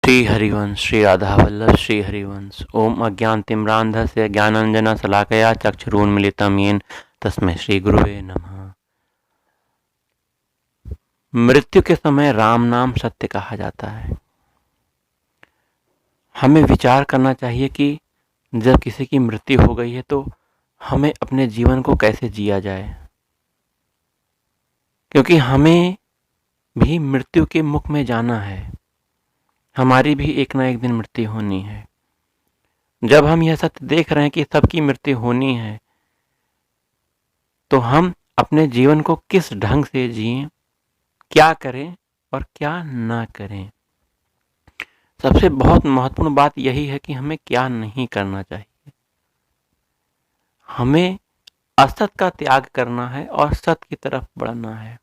श्री हरिवंश श्री राधा वल्लभ श्री हरिवंश। ओम अज्ञानतिम्रान्धस्य ज्ञानाञ्जनशलाकया चक्षुरुन्मीलितं येन तस्मै श्री गुरुवे नमः। मृत्यु के समय राम नाम सत्य कहा जाता है। हमें विचार करना चाहिए कि जब किसी की मृत्यु हो गई है तो हमें अपने जीवन को कैसे जिया जाए, क्योंकि हमें भी मृत्यु के मुख में जाना है। हमारी भी एक ना एक दिन मृत्यु होनी है। जब हम यह सत्य देख रहे हैं कि सबकी मृत्यु होनी है, तो हम अपने जीवन को किस ढंग से जिएं, क्या करें और क्या ना करें। सबसे बहुत महत्वपूर्ण बात यही है कि हमें क्या नहीं करना चाहिए। हमें असत का त्याग करना है और सत की तरफ बढ़ना है।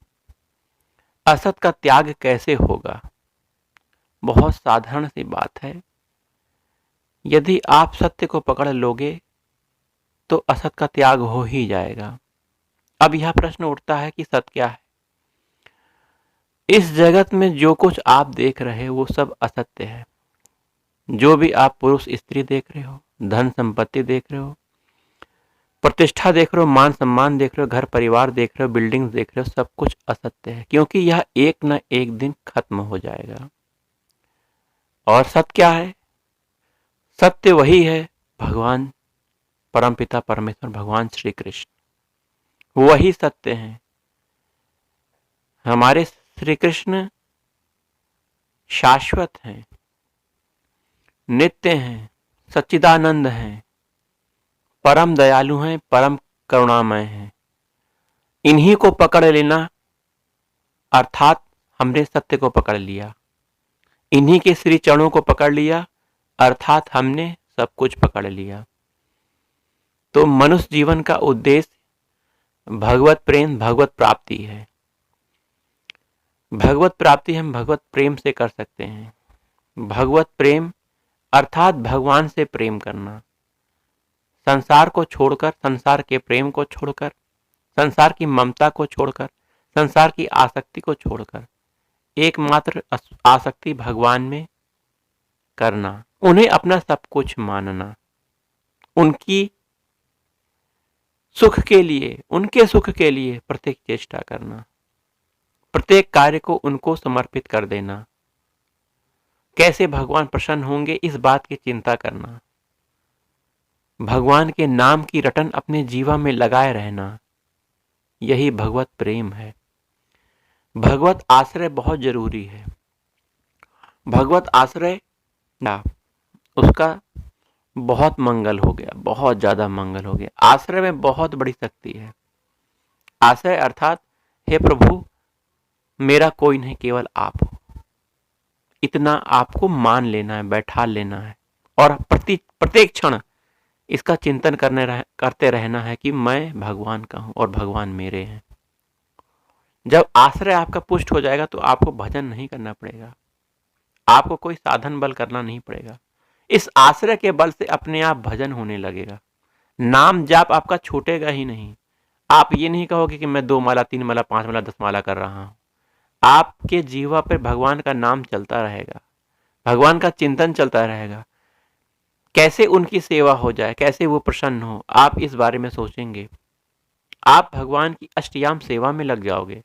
असत का त्याग कैसे होगा? बहुत साधारण सी बात है। यदि आप सत्य को पकड़ लोगे तो असत का त्याग हो ही जाएगा। अब यह प्रश्न उठता है कि सत्य क्या है? इस जगत में जो कुछ आप देख रहे हो वो सब असत्य है। जो भी आप पुरुष स्त्री देख रहे हो, धन संपत्ति देख रहे हो, प्रतिष्ठा देख रहे हो, मान सम्मान देख रहे हो, घर परिवार देख रहे हो, बिल्डिंग्स देख रहे हो, सब कुछ असत्य है, क्योंकि यह एक न एक दिन खत्म हो जाएगा। और सत्य क्या है? सत्य वही है भगवान परमपिता परमेश्वर भगवान श्री कृष्ण, वही सत्य है। हमारे श्री कृष्ण शाश्वत हैं, नित्य हैं, सच्चिदानंद हैं, परम दयालु हैं, परम करुणामय हैं। इन्हीं को पकड़ लेना अर्थात हमने सत्य को पकड़ लिया। इन्हीं के श्री चरणों को पकड़ लिया अर्थात हमने सब कुछ पकड़ लिया। तो मनुष्य जीवन का उद्देश्य भगवत प्रेम, भगवत प्राप्ति है। भगवत प्राप्ति हम भगवत प्रेम से कर सकते हैं। भगवत प्रेम अर्थात भगवान से प्रेम करना, संसार को छोड़कर, संसार के प्रेम को छोड़कर, संसार की ममता को छोड़कर, संसार की आसक्ति को छोड़कर एकमात्र आसक्ति भगवान में करना, उन्हें अपना सब कुछ मानना, उनकी सुख के लिए, उनके सुख के लिए प्रत्येक चेष्टा करना, प्रत्येक कार्य को उनको समर्पित कर देना। कैसे भगवान प्रसन्न होंगे इस बात की चिंता करना, भगवान के नाम की रटन अपने जीवन में लगाए रहना, यही भगवत प्रेम है। भगवत आश्रय बहुत जरूरी है। भगवत आश्रय उसका बहुत मंगल हो गया, बहुत ज्यादा मंगल हो गया। आश्रय में बहुत बड़ी शक्ति है। आश्रय अर्थात हे प्रभु मेरा कोई नहीं, केवल आप हो, इतना आपको मान लेना है, बैठा लेना है और प्रत्येक क्षण इसका चिंतन करते रहना है कि मैं भगवान का हूं और भगवान मेरे हैं। जब आश्रय आपका पुष्ट हो जाएगा तो आपको भजन नहीं करना पड़ेगा, आपको कोई साधन बल करना नहीं पड़ेगा। इस आश्रय के बल से अपने आप भजन होने लगेगा। नाम जाप आपका छूटेगा ही नहीं। आप ये नहीं कहोगे कि मैं 2 माला 3 माला 5 माला 10 माला कर रहा हूं। आपके जीवा पर भगवान का नाम चलता रहेगा, भगवान का चिंतन चलता रहेगा। कैसे उनकी सेवा हो जाए, कैसे वो प्रसन्न हो, आप इस बारे में सोचेंगे। आप भगवान की अष्टयाम सेवा में लग जाओगे।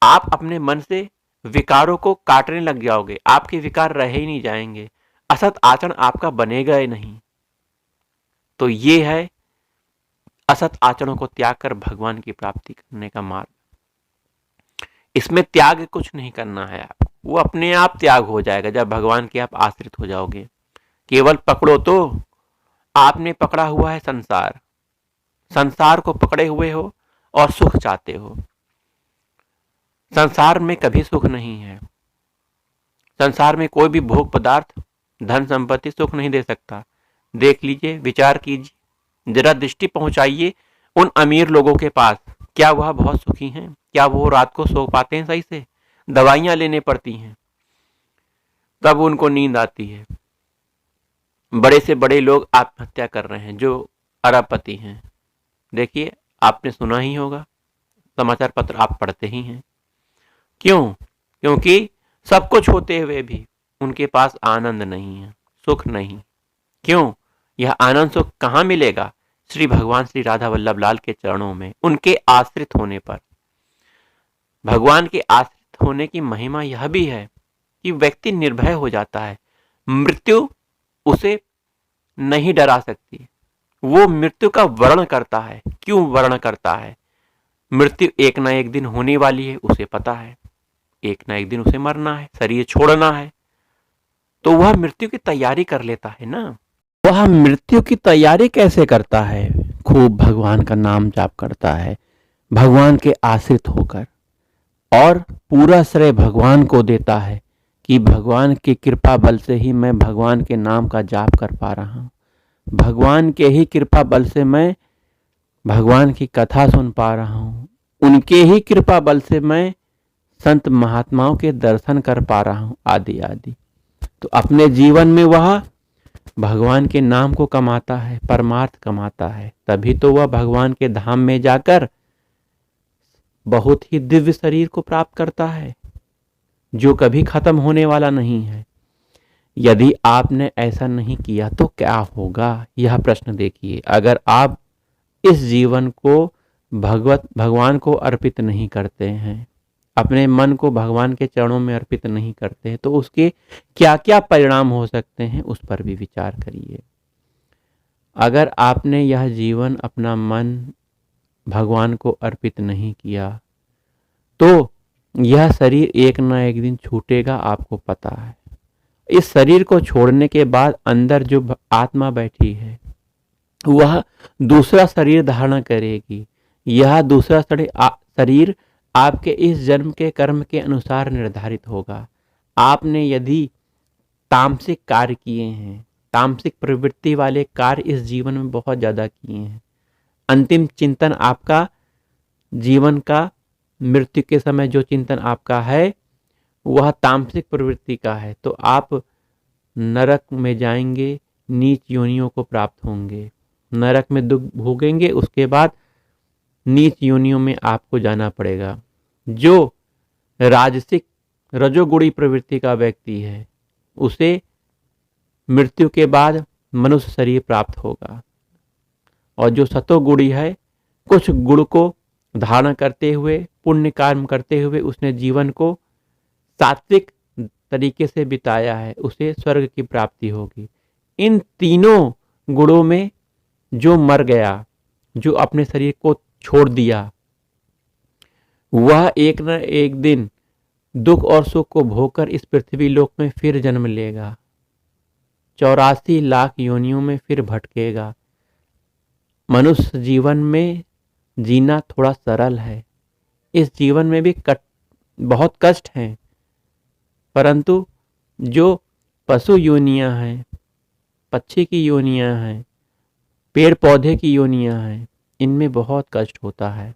आप अपने मन से विकारों को काटने लग जाओगे। आपके विकार रह ही नहीं जाएंगे, असत आचरण आपका बनेगा ही नहीं। तो ये है असत आचरणों को त्याग कर भगवान की प्राप्ति करने का मार्ग। इसमें त्याग कुछ नहीं करना है आपको, वो अपने आप त्याग हो जाएगा जब भगवान के आप आश्रित हो जाओगे। केवल पकड़ो तो आपने पकड़ा हुआ है संसार, संसार को पकड़े हुए हो और सुख चाहते हो। संसार में कभी सुख नहीं है। संसार में कोई भी भोग पदार्थ, धन संपत्ति सुख नहीं दे सकता। देख लीजिए, विचार कीजिए, जरा दृष्टि पहुंचाइए उन अमीर लोगों के पास। क्या वह बहुत सुखी हैं? क्या वो रात को सो पाते हैं सही से? दवाइयां लेने पड़ती हैं तब उनको नींद आती है। बड़े से बड़े लोग आत्महत्या कर रहे हैं जो अरबपति हैं। देखिए, आपने सुना ही होगा, समाचार पत्र आप पढ़ते ही हैं। क्यों? क्योंकि सब कुछ होते हुए भी उनके पास आनंद नहीं है, सुख नहीं। क्यों? यह आनंद सुख कहाँ मिलेगा? श्री भगवान श्री राधा वल्लभ लाल के चरणों में, उनके आश्रित होने पर। भगवान के आश्रित होने की महिमा यह भी है कि व्यक्ति निर्भय हो जाता है। मृत्यु उसे नहीं डरा सकती। वो मृत्यु का वर्ण करता है। क्यों वर्ण करता है? मृत्यु एक ना एक दिन होने वाली है, उसे पता है। एक ना एक दिन उसे मरना है, शरीर छोड़ना है। तो वह मृत्यु की तैयारी कर लेता है ना। वह मृत्यु की तैयारी कैसे करता है? खूब भगवान का नाम जाप करता है, भगवान के आश्रित होकर, और पूरा श्रेय भगवान को देता है कि भगवान की कृपा बल से ही मैं भगवान के नाम का जाप कर पा रहा हूँ। भगवान के ही कृपा बल से मैं भगवान की कथा सुन पा रहा हूँ। उनके ही कृपा बल से मैं संत महात्माओं के दर्शन कर पा रहा हूँ, आदि आदि। तो अपने जीवन में वह भगवान के नाम को कमाता है, परमार्थ कमाता है। तभी तो वह भगवान के धाम में जाकर बहुत ही दिव्य शरीर को प्राप्त करता है, जो कभी खत्म होने वाला नहीं है। यदि आपने ऐसा नहीं किया तो क्या होगा? यह प्रश्न देखिए। अगर आप इस जीवन को भगवान को अर्पित नहीं करते हैं, अपने मन को भगवान के चरणों में अर्पित नहीं करते हैं, तो उसके क्या क्या परिणाम हो सकते हैं, उस पर भी विचार करिए। अगर आपने यह जीवन अपना मन भगवान को अर्पित नहीं किया तो यह शरीर एक ना एक दिन छूटेगा, आपको पता है। इस शरीर को छोड़ने के बाद अंदर जो आत्मा बैठी है वह दूसरा शरीर धारण करेगी। यह दूसरा शरीर आपके इस जन्म के कर्म के अनुसार निर्धारित होगा। आपने यदि तामसिक कार्य किए हैं, तामसिक प्रवृत्ति वाले कार्य इस जीवन में बहुत ज़्यादा किए हैं, अंतिम चिंतन आपका जीवन का, मृत्यु के समय जो चिंतन आपका है वह तामसिक प्रवृत्ति का है, तो आप नरक में जाएंगे, नीच योनियों को प्राप्त होंगे, नरक में दुख भोगेंगे, उसके बाद नीच योनियों में आपको जाना पड़ेगा। जो राजसिक रजोगुणी प्रवृत्ति का व्यक्ति है उसे मृत्यु के बाद मनुष्य शरीर प्राप्त होगा, और जो सतोगुणी है, कुछ गुण को धारण करते हुए, पुण्य कर्म करते हुए उसने जीवन को सात्विक तरीके से बिताया है, उसे स्वर्ग की प्राप्ति होगी। इन तीनों गुणों में जो मर गया, जो अपने शरीर को छोड़ दिया, वह एक न एक दिन दुख और सुख को भोगकर इस पृथ्वी लोक में फिर जन्म लेगा, 84 लाख योनियों में फिर भटकेगा। मनुष्य जीवन में जीना थोड़ा सरल है, इस जीवन में भी बहुत कष्ट हैं, परंतु जो पशु योनियां हैं, पक्षी की योनियां हैं, पेड़ पौधे की योनियां हैं, इनमें बहुत कष्ट होता है।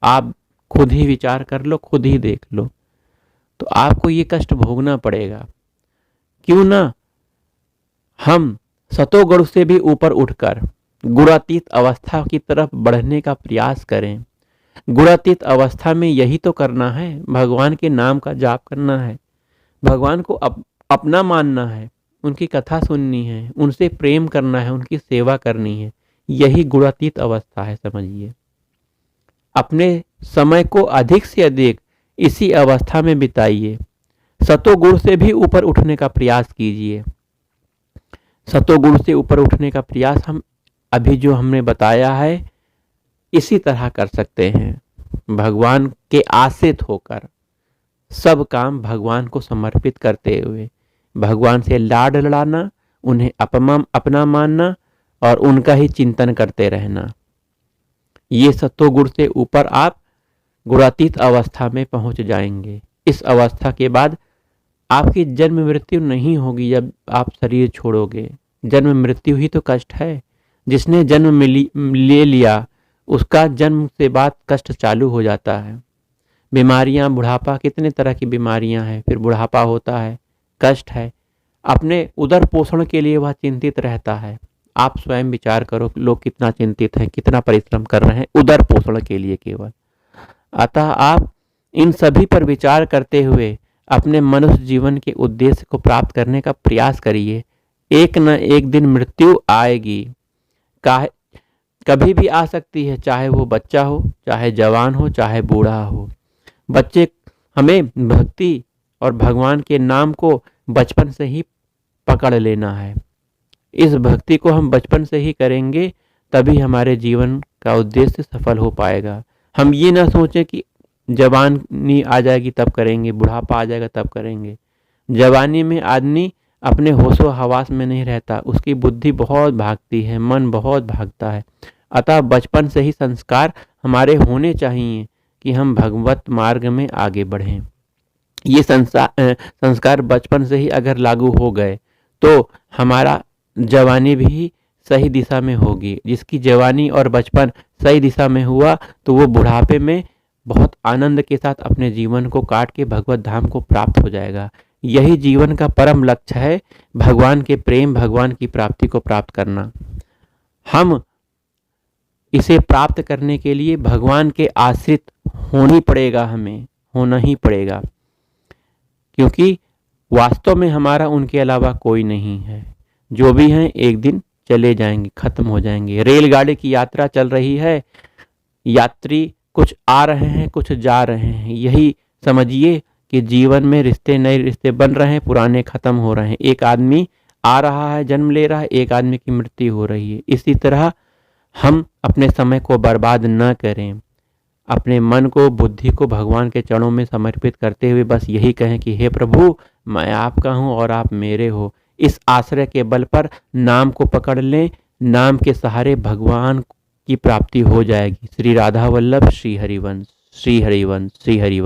आप खुद ही विचार कर लो, खुद ही देख लो, तो आपको ये कष्ट भोगना पड़ेगा। क्यों ना हम सतोगुण से भी ऊपर उठकर गुणातीत अवस्था की तरफ बढ़ने का प्रयास करें। गुणातीत अवस्था में यही तो करना है, भगवान के नाम का जाप करना है, भगवान को अपना मानना है, उनकी कथा सुननी है, उनसे प्रेम करना है, उनकी सेवा करनी है। यही गुणातीत अवस्था है, समझिए। अपने समय को अधिक से अधिक इसी अवस्था में बिताइए। सतोगुण से भी ऊपर उठने का प्रयास कीजिए। सतोगुण से ऊपर उठने का प्रयास हम अभी जो हमने बताया है इसी तरह कर सकते हैं। भगवान के आश्रित होकर सब काम भगवान को समर्पित करते हुए, भगवान से लाड लड़ाना, उन्हें अपना मानना और उनका ही चिंतन करते रहना। ये सतोगुण से ऊपर आप गुणातीत अवस्था में पहुंच जाएंगे। इस अवस्था के बाद आपकी जन्म मृत्यु नहीं होगी। जब आप शरीर छोड़ोगे, जन्म मृत्यु ही तो कष्ट है। जिसने जन्म ले लिया उसका जन्म से बाद कष्ट चालू हो जाता है। बीमारियां, बुढ़ापा, कितने तरह की बीमारियां हैं, फिर बुढ़ापा होता है, कष्ट है। अपने उदर पोषण के लिए वह चिंतित रहता है। आप स्वयं विचार करो, लोग कितना चिंतित हैं, कितना परिश्रम कर रहे हैं उदर पोषण के लिए केवल। अतः आप इन सभी पर विचार करते हुए अपने मनुष्य जीवन के उद्देश्य को प्राप्त करने का प्रयास करिए। एक न एक दिन मृत्यु आएगी, कभी भी आ सकती है, चाहे वो बच्चा हो, चाहे जवान हो, चाहे बूढ़ा हो। बच्चे हमें भक्ति और भगवान के नाम को बचपन से ही पकड़ लेना है। इस भक्ति को हम बचपन से ही करेंगे, तभी हमारे जीवन का उद्देश्य सफल हो पाएगा। हम ये ना सोचें कि जवानी आ जाएगी तब करेंगे, बुढ़ापा आ जाएगा तब करेंगे। जवानी में आदमी अपने होशो हवास में नहीं रहता, उसकी बुद्धि बहुत भागती है, मन बहुत भागता है। अतः बचपन से ही संस्कार हमारे होने चाहिए कि हम भगवत मार्ग में आगे बढ़ें। ये संस्कार बचपन से ही अगर लागू हो गए तो हमारा जवानी भी सही दिशा में होगी। जिसकी जवानी और बचपन सही दिशा में हुआ तो वो बुढ़ापे में बहुत आनंद के साथ अपने जीवन को काट के भगवत धाम को प्राप्त हो जाएगा। यही जीवन का परम लक्ष्य है, भगवान के प्रेम, भगवान की प्राप्ति को प्राप्त करना। हम इसे प्राप्त करने के लिए भगवान के आश्रित होना पड़ेगा, हमें होना ही पड़ेगा, क्योंकि वास्तव में हमारा उनके अलावा कोई नहीं है। जो भी हैं एक दिन चले जाएंगे, खत्म हो जाएंगे। रेलगाड़ी की यात्रा चल रही है, यात्री कुछ आ रहे हैं, कुछ जा रहे हैं। यही समझिए कि जीवन में रिश्ते, नए रिश्ते बन रहे हैं, पुराने खत्म हो रहे हैं। एक आदमी आ रहा है, जन्म ले रहा है, एक आदमी की मृत्यु हो रही है। इसी तरह हम अपने समय को बर्बाद न करें। अपने मन को, बुद्धि को भगवान के चरणों में समर्पित करते हुए बस यही कहें कि हे प्रभु, मैं आपका हूँ और आप मेरे हो। इस आश्रय के बल पर नाम को पकड़ लें, नाम के सहारे भगवान की प्राप्ति हो जाएगी। श्री राधा वल्लभ, श्री हरिवंश, श्री हरिवंश, श्री हरिवंश।